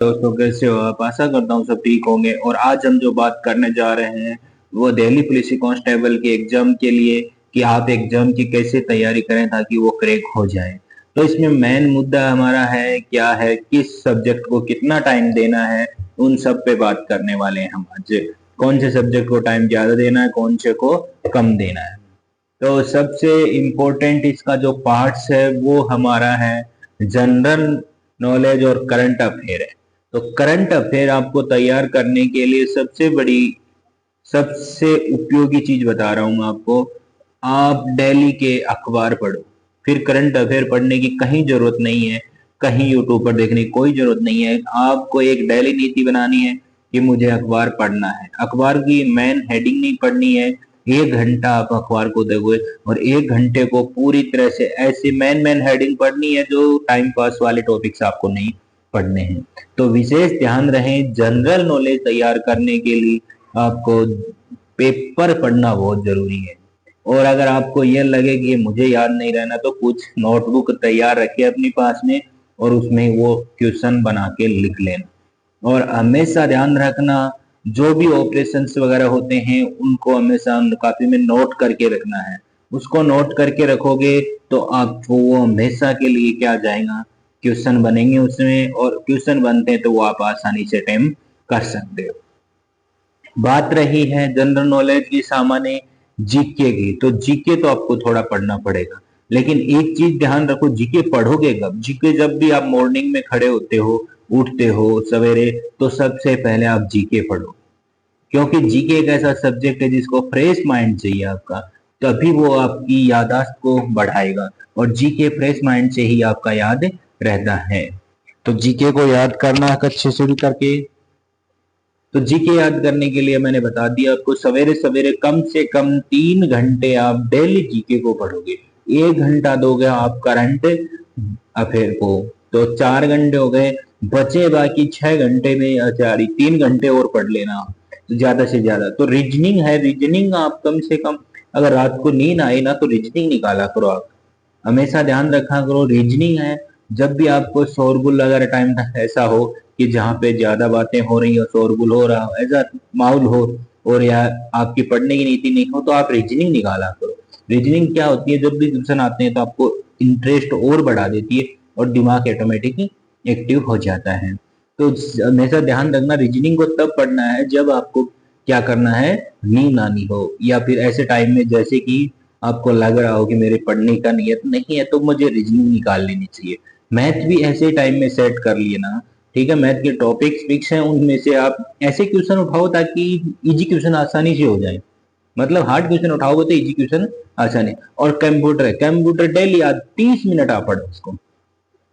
दोस्तों कैसे हो आप। आशा करता हूँ सब ठीक होंगे। और आज हम जो बात करने जा रहे हैं वो दिल्ली पुलिस कांस्टेबल के एग्जाम के लिए कि आप एग्जाम की कैसे तैयारी करें ताकि वो क्रैक हो जाए। तो इसमें मेन मुद्दा हमारा है क्या है, किस सब्जेक्ट को कितना टाइम देना है, उन सब पे बात करने वाले हैं हम आज। कौन से सब्जेक्ट को टाइम ज्यादा देना है, कौन से को कम देना है। तो सबसे इम्पोर्टेंट इसका जो पार्ट्स है वो हमारा है जनरल नॉलेज और करंट अफेयर है। तो करंट अफेयर आपको तैयार करने के लिए सबसे उपयोगी चीज बता रहा हूं मैं आपको। आप डेली के अखबार पढ़ो। फिर करंट अफेयर पढ़ने की कहीं जरूरत नहीं है, कहीं यूट्यूब पर देखने की कोई जरूरत नहीं है। आपको एक डेली नीति बनानी है कि मुझे अखबार पढ़ना है। अखबार की मेन हेडिंग नहीं पढ़नी है। 1 घंटा आप अखबार को दोगे और 1 घंटे को पूरी तरह से ऐसी मेन मेन हेडिंग पढ़नी है जो टाइम पास वाले टॉपिक्स आपको नहीं पढ़ने हैं। तो विशेष ध्यान रहे, जनरल नॉलेज तैयार करने के लिए आपको पेपर पढ़ना बहुत जरूरी है। और अगर आपको यह लगे कि मुझे याद नहीं रहना तो कुछ नोटबुक तैयार रखिए अपने पास में और उसमें वो क्वेश्चन बना के लिख लेना। और हमेशा ध्यान रखना जो भी ऑपरेशंस वगैरह होते हैं उनको हमेशा कॉपी में नोट करके रखना है। उसको नोट करके रखोगे तो आपको वो हमेशा के लिए क्या जाएगा, क्वेश्चन बनेंगे उसमें, और क्वेश्चन बनते हैं तो वो आप आसानी से अटेम्प्ट कर सकते हो। बात रही है जनरल नॉलेज की, सामान्य जीके की, तो जीके तो आपको थोड़ा पढ़ना पड़ेगा। लेकिन एक चीज ध्यान रखो, जीके पढ़ोगे कब? जीके जब भी आप मॉर्निंग में खड़े होते हो, उठते हो सवेरे, तो सबसे पहले आप जीके पढ़ो। क्योंकि जीके एक ऐसा सब्जेक्ट है जिसको फ्रेश माइंड चाहिए आपका, तभी वो आपकी याददाश्त को बढ़ाएगा। और जीके फ्रेश माइंड से ही आपका याद रहता है। तो जीके को याद करना अच्छे से करके, तो जीके याद करने के लिए मैंने बता दिया आपको, सवेरे सवेरे कम से कम 3 घंटे आप डेली जीके को पढ़ोगे। 1 घंटा दोगे आप करंट अफेयर को, तो 4 घंटे हो गए। बचे बाकी 6 घंटे में, अच्छा 3 घंटे और पढ़ लेना तो ज्यादा से ज्यादा। तो रीजनिंग है, रीजनिंग आप कम से कम, अगर रात को नींद आए ना तो रीजनिंग निकाला करो आप। हमेशा ध्यान रखा करो रीजनिंग है। जब भी आपको शोरगुल अगर टाइम ऐसा हो कि जहाँ पे ज्यादा बातें हो रही हो, शोरगुल हो रहा हो, ऐसा माहौल हो और या आपकी पढ़ने की नीति नहीं हो, तो आप रीजनिंग निकाला करो। रीजनिंग क्या होती है, जब भी क्वेश्चन आते हैं तो आपको इंटरेस्ट और बढ़ा देती है और दिमाग ऑटोमेटिक एक्टिव हो जाता है। तो हमेशा ध्यान रखना, रीजनिंग को तब पढ़ना है जब आपको क्या करना है, नींद आनी हो, या फिर ऐसे टाइम में जैसे कि आपको लग रहा हो कि मेरे पढ़ने का नियत नहीं है तो मुझे रीजनिंग निकाल लेनी चाहिए। मैथ भी ऐसे टाइम में सेट कर लिए ना, ठीक है। मैथ के टॉपिक्स फिक्स हैं, उनमें से आप ऐसे क्वेश्चन उठाओ ताकि इजी क्वेश्चन आसानी से हो जाए। मतलब हार्ड क्वेश्चन उठाओगे तो इजी क्वेश्चन आसानी। और कंप्यूटर है, कंप्यूटर डेली आज 30 मिनट आप पढ़ो उसको।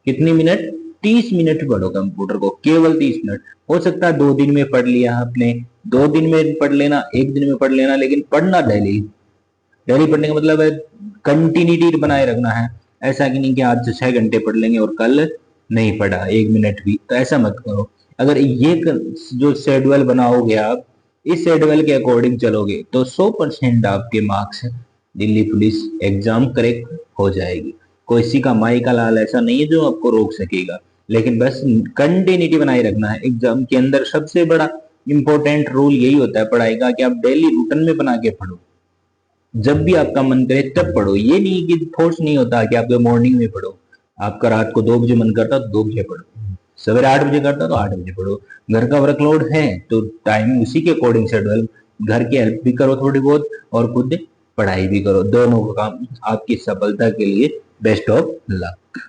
कितनी मिनट? 30 मिनट पढ़ो कंप्यूटर को, केवल 30 मिनट। हो सकता है 2 दिन में पढ़ लिया आपने, 2 दिन में पढ़ लेना, 1 दिन में पढ़ लेना, लेकिन पढ़ना डेली। डेली पढ़ने का मतलब है कंटिन्यूटी बनाए रखना है। ऐसा कि नहीं कि आज 6 घंटे पढ़ लेंगे और कल नहीं पढ़ा 1 मिनट भी, तो ऐसा मत करो। अगर ये जो शेड्यूल बनाओगे आप, इस शेड्यूल के अकॉर्डिंग चलोगे तो 100% आपके marks Delhi police exam correct हो जाएगी। कोई सी का माई का लाल ऐसा नहीं है जो आपको रोक सकेगा। लेकिन बस कंटिन्यूटी बनाए रखना है। एग्जाम के अंदर सबसे बड़ा इंपॉर्टेंट रूल यही होता है पढ़ाई का कि आप डेली रूटीन में बना के पढ़ो। जब भी आपका मन करे तब पढ़ो। ये नहीं कि फोर्स नहीं होता कि आपको मॉर्निंग में पढ़ो। आपका रात को 2 बजे मन करता तो 2 बजे पढ़ो, सवेरे 8 बजे करता तो 8 बजे पढ़ो। घर का वर्कलोड है तो टाइम उसी के अकॉर्डिंग शेड्यूल, घर की हेल्प भी करो थोड़ी बहुत और खुद पढ़ाई भी करो। दोनों का काम आपकी सफलता के लिए। Best of luck.